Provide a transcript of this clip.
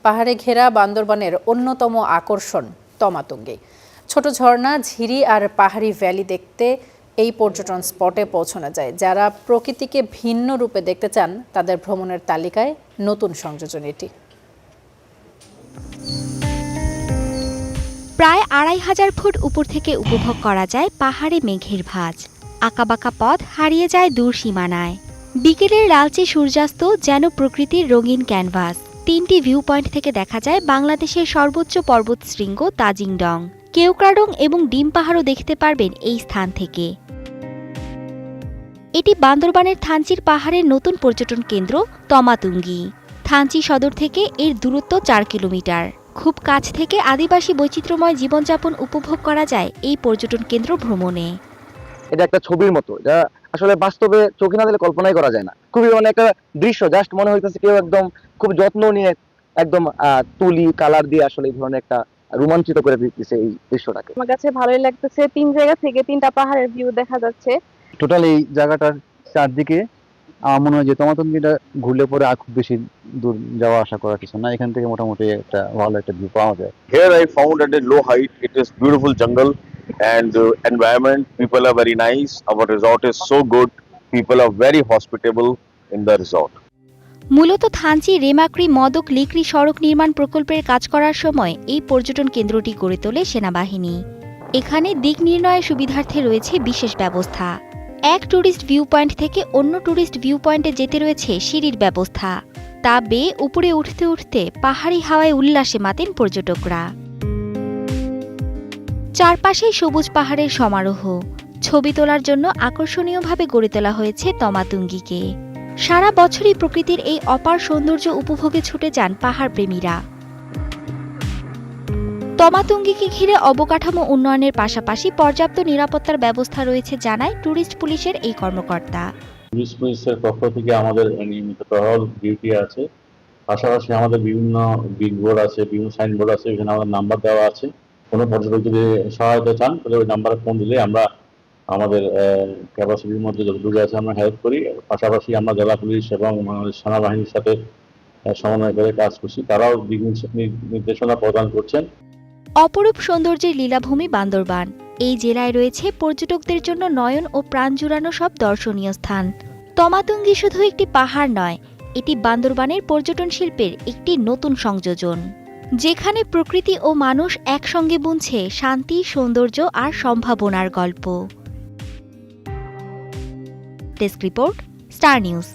পাহাড়ে ঘেরা বান্দরবানের অন্যতম আকর্ষণ তমাতুঙ্গি। ছোট ঝর্ণা, ঝিরি আর পাহাড়ি ভ্যালি দেখতে এই পর্যটন স্পটে পৌঁছানো যায়। যারা প্রকৃতিকে ভিন্ন রূপে দেখতে চান তাদের ভ্রমণের তালিকায় নতুন সংযোজন এটি। প্রায় ২৫০০ ফুট উপর থেকে উপভোগ করা যায় পাহাড়ে মেঘের ভাঁজ। আঁকাবাঁকা পথ হারিয়ে যায় দূর সীমানায়। বিকেলের লালচে সূর্যাস্ত যেন প্রকৃতির রঙিন ক্যানভাস। ৩টি ভিউ পয়েন্ট থেকে দেখা যায় বাংলাদেশের সর্বোচ্চ পর্বত শৃঙ্গ তাজিংডং, কেওক্রাডং এবং ডিম পাহাড়ও দেখতে পারবেন এই স্থান থেকে। এটি বান্দরবানের থানচির পাহাড়ের নতুন পর্যটন কেন্দ্র তমাতুঙ্গি। থানচি সদর থেকে এর দূরত্ব ৪ কিলোমিটার। খুব কাছ থেকে আদিবাসী বৈচিত্র্যময় জীবনযাপন উপভোগ করা যায় এই পর্যটন কেন্দ্র ভ্রমণে। এটা একটা ছবির মতো, যা আসলে বাস্তবে চোখে না দিলে কল্পনাই করা যায় না। খুবই একটা দৃশ্য, জাস্ট মনে হইতেছে কেউ একদম খুব যত্ন নিয়ে একদম তুলি কালার দিয়ে আসলে এই ধরনের একটা রোমাঞ্চিত করে দিতেছে এই দৃশ্যটাকে। আমার কাছে ভালোই লাগতেছে, ৩ জায়গা থেকে ৩টা পাহাড়ের ভিউ দেখা যাচ্ছে। টোটাল এই জায়গাটার চারদিকে আমার মনে হয় যে তমাতুঙ্গিটা ঘুরলে পরে আর খুব বেশি দূর যাওয়া আসা করার কিছু না, এখান থেকে মোটামুটি একটা ভালো একটা ভিউ পাওয়া যায়। Here I found at a low height, it is beautiful jungle and environment. People are very nice. Our resort is so good. People are very hospitable in the resort. মূলত থানচি রেমাক্রি মদক লিকরি সড়ক নির্মাণ প্রকল্পের কাজ করার সময় এই পর্যটন কেন্দ্রটি গড়ে তোলে সেনাবাহিনী। এখানে দিক নির্ণয়ের সুবিধার্থে রয়েছে বিশেষ ব্যবস্থা। এক ট্যুরিস্ট ভিউ পয়েন্ট থেকে অন্য ট্যুরিস্ট ভিউ পয়েন্টে যেতে রয়েছে সিঁড়ির ব্যবস্থা। তা বেয়ে উপরে উঠতে উঠতে পাহাড়ি হাওয়ায় উল্লাসে মাতেন পর্যটকরা। চারপাশেই সবুজ পাহাড়ের সমারোহ। ছবি তোলার জন্য আকর্ষণীয়ভাবে গড়ে তোলা হয়েছে তমাতুঙ্গিকে। সারা বছরই প্রকৃতির এই অপার সৌন্দর্য উপভোগে ছুটে যান পাহাড় প্রেমীরা। তমাতুঙ্গিকে ঘিরে অবকাঠামো উন্নয়নের পাশাপাশি পর্যাপ্ত নিরাপত্তার ব্যবস্থা রয়েছে জানায় ট্যুরিস্ট পুলিশের এই কর্মকর্তা। ট্যুরিস্ট পুলিশের পক্ষ থেকে আমাদের নিয়মিত টহল ডিউটি আছে, পাশাপাশি আমাদের বিভিন্ন বিলবোর্ড আছে, বিভিন্ন সাইনবোর্ড আছে, এখানে আমাদের নাম্বার দেওয়া আছে। কোনো পর্যটক যদি সহায়তা চান তাহলে ওই নাম্বারে ফোন দিলে আমরা আমাদের ক্যাপাসিটির মধ্যে যতটুকু আছে আমরা হেল্প করি। পাশাপাশি আমরা জেলা পুলিশ এবং সেনাবাহিনীর সাথে সমন্বয় করে কাজ করছি, তারাও দিক নির্দেশনা প্রদান করছেন। অপরূপ সৌন্দর্যের লীলাভূমি বান্দরবান। এই জেলায় রয়েছে পর্যটকদের জন্য নয়ন ও প্রাণ জুড়ানো সব দর্শনীয় স্থান। তমাতুঙ্গি শুধু একটি পাহাড় নয়, এটি বান্দরবানের পর্যটন শিল্পের একটি নতুন সংযোজন, যেখানে প্রকৃতি ও মানুষ একসঙ্গে বুনছে শান্তি, সৌন্দর্য আর সম্ভাবনার গল্প। Desk report, star news.